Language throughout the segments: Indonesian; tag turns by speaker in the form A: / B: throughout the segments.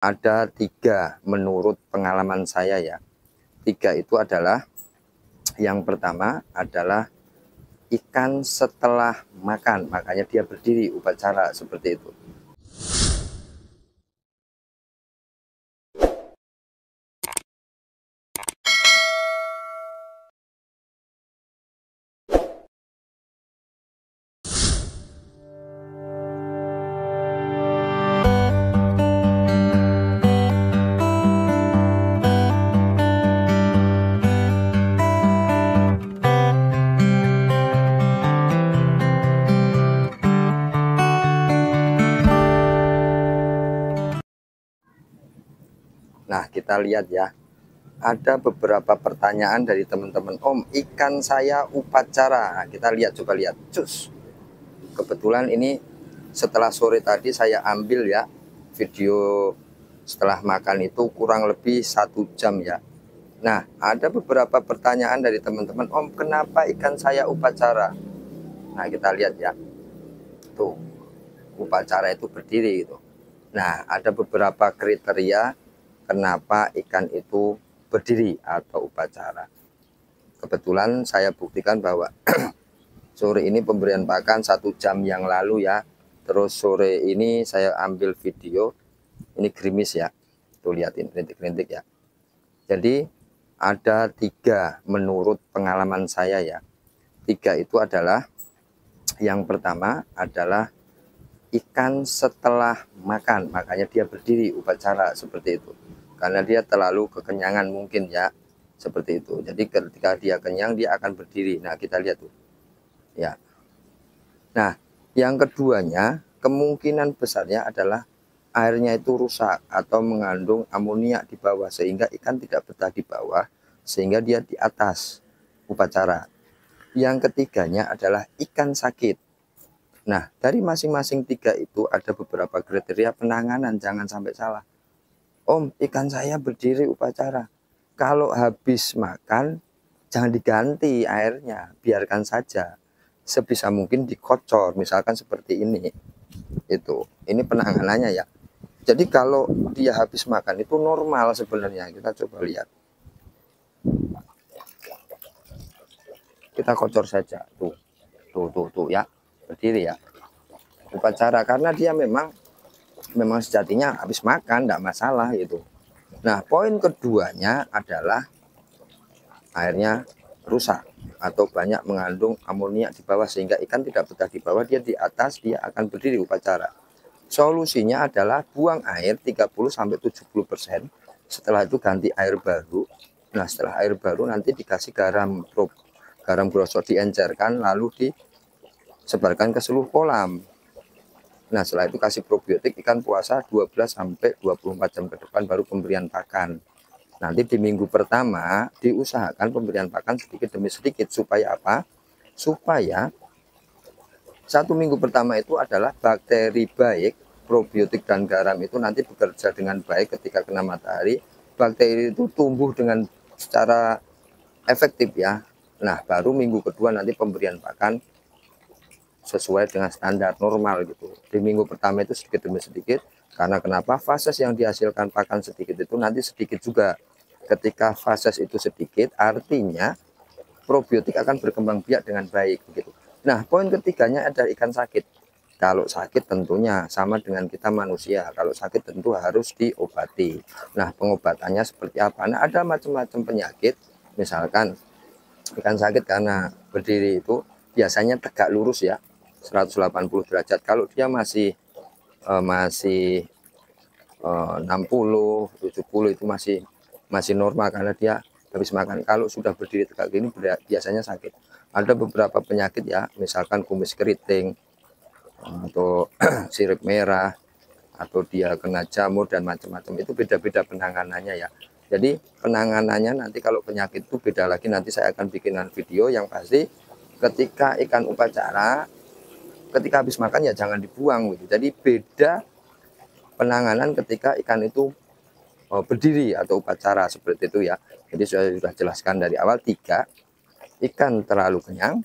A: Ada 3 menurut pengalaman saya ya. 3 itu adalah, yang pertama adalah ikan setelah makan, makanya dia berdiri upacara seperti itu. Nah, kita lihat ya. Ada beberapa pertanyaan dari teman-teman. Om, ikan saya upacara. Nah, kita lihat, coba lihat. Cus. Kebetulan ini setelah sore tadi saya ambil ya video setelah makan itu kurang lebih 1 jam ya. Nah, ada beberapa pertanyaan dari teman-teman. Om, kenapa ikan saya upacara? Nah, kita lihat ya. Tuh, upacara itu berdiri gitu. Nah, ada beberapa kriteria kenapa ikan itu berdiri atau upacara. Kebetulan saya buktikan bahwa sore ini pemberian pakan 1 jam yang lalu ya. Terus sore ini saya ambil video, ini gerimis ya. Tuh lihatin rintik-rintik ya. Jadi ada 3 menurut pengalaman saya ya. 3 itu adalah, yang pertama adalah ikan setelah makan, makanya dia berdiri upacara seperti itu. Karena dia terlalu kekenyangan mungkin ya, seperti itu. Jadi ketika dia kenyang dia akan berdiri. Nah, kita lihat tuh ya. Nah, yang keduanya kemungkinan besarnya adalah airnya itu rusak atau mengandung amonia di bawah, sehingga ikan tidak betah di bawah, sehingga dia di atas upacara. Yang ketiganya adalah ikan sakit. Nah, dari masing-masing 3 itu ada beberapa kriteria penanganan, jangan sampai salah. Om, ikan saya berdiri upacara. Kalau habis makan, jangan diganti airnya, biarkan saja. Sebisa mungkin dikocor, misalkan seperti ini. Ini penanganannya ya. Jadi kalau dia habis makan itu normal sebenarnya. Kita coba lihat. Kita kocor saja. Tuh ya. Berdiri ya. Upacara karena dia memang sejatinya habis makan, tidak masalah gitu. Nah, poin keduanya adalah airnya rusak atau banyak mengandung amonia di bawah, sehingga ikan tidak betah di bawah, dia di atas, dia akan berdiri upacara. Solusinya adalah buang air 30-70%, setelah itu ganti air baru. Nah, setelah air baru nanti dikasih garam grosok, diencerkan lalu disebarkan ke seluruh kolam. Nah, setelah itu kasih probiotik, ikan puasa 12-24 jam ke depan baru pemberian pakan. Nanti di minggu pertama diusahakan pemberian pakan sedikit demi sedikit. Supaya apa? Supaya 1 minggu pertama itu adalah bakteri baik, probiotik dan garam itu nanti bekerja dengan baik. Ketika kena matahari, bakteri itu tumbuh dengan secara efektif ya. Nah, baru minggu kedua nanti pemberian pakan sesuai dengan standar normal gitu. Di minggu pertama itu sedikit demi sedikit, karena kenapa? Fases yang dihasilkan pakan sedikit itu nanti sedikit juga. Ketika fases itu sedikit, artinya probiotik akan berkembang biak dengan baik begitu. Nah, poin ketiganya ada ikan sakit. Kalau sakit tentunya sama dengan kita manusia. Kalau sakit tentu harus diobati. Nah, pengobatannya seperti apa? Nah, ada macam-macam penyakit. Misalkan ikan sakit karena berdiri itu biasanya tegak lurus ya, 180 derajat. Kalau dia masih 60, 70 itu masih normal karena dia habis makan. Kalau sudah berdiri tegak gini biasanya sakit. Ada beberapa penyakit ya, misalkan kumis keriting atau sirip merah, atau dia kena jamur dan macam-macam. Itu beda-beda penanganannya ya. Jadi penanganannya nanti kalau penyakit itu beda lagi, nanti saya akan bikinan video. Yang pasti ketika ikan upacara, ketika habis makan ya jangan dibuang gitu. Jadi beda penanganan ketika ikan itu berdiri atau upacara seperti itu ya. Jadi saya sudah jelaskan dari awal 3, ikan terlalu kenyang,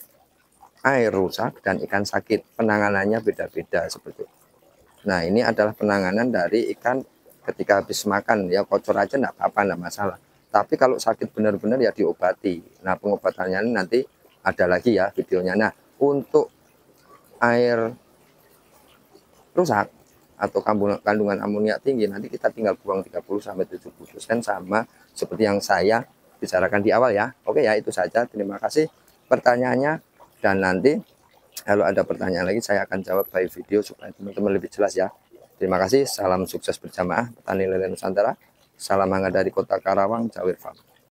A: air rusak, dan ikan sakit. Penanganannya beda-beda seperti itu. Nah, ini adalah penanganan dari ikan ketika habis makan ya kocor aja enggak apa-apa, enggak masalah. Tapi kalau sakit benar-benar ya diobati. Nah, pengobatannya nanti ada lagi ya videonya. Nah, untuk air rusak atau kandungan amonia tinggi, nanti kita tinggal buang 30-70% sama seperti yang saya bicarakan di awal ya. Oke ya, itu saja. Terima kasih pertanyaannya, dan nanti kalau ada pertanyaan lagi saya akan jawab by video supaya teman-teman lebih jelas ya. Terima kasih, salam sukses berjamaah petani lele Nusantara. Salam hangat dari Kota Karawang, Jawir Farm.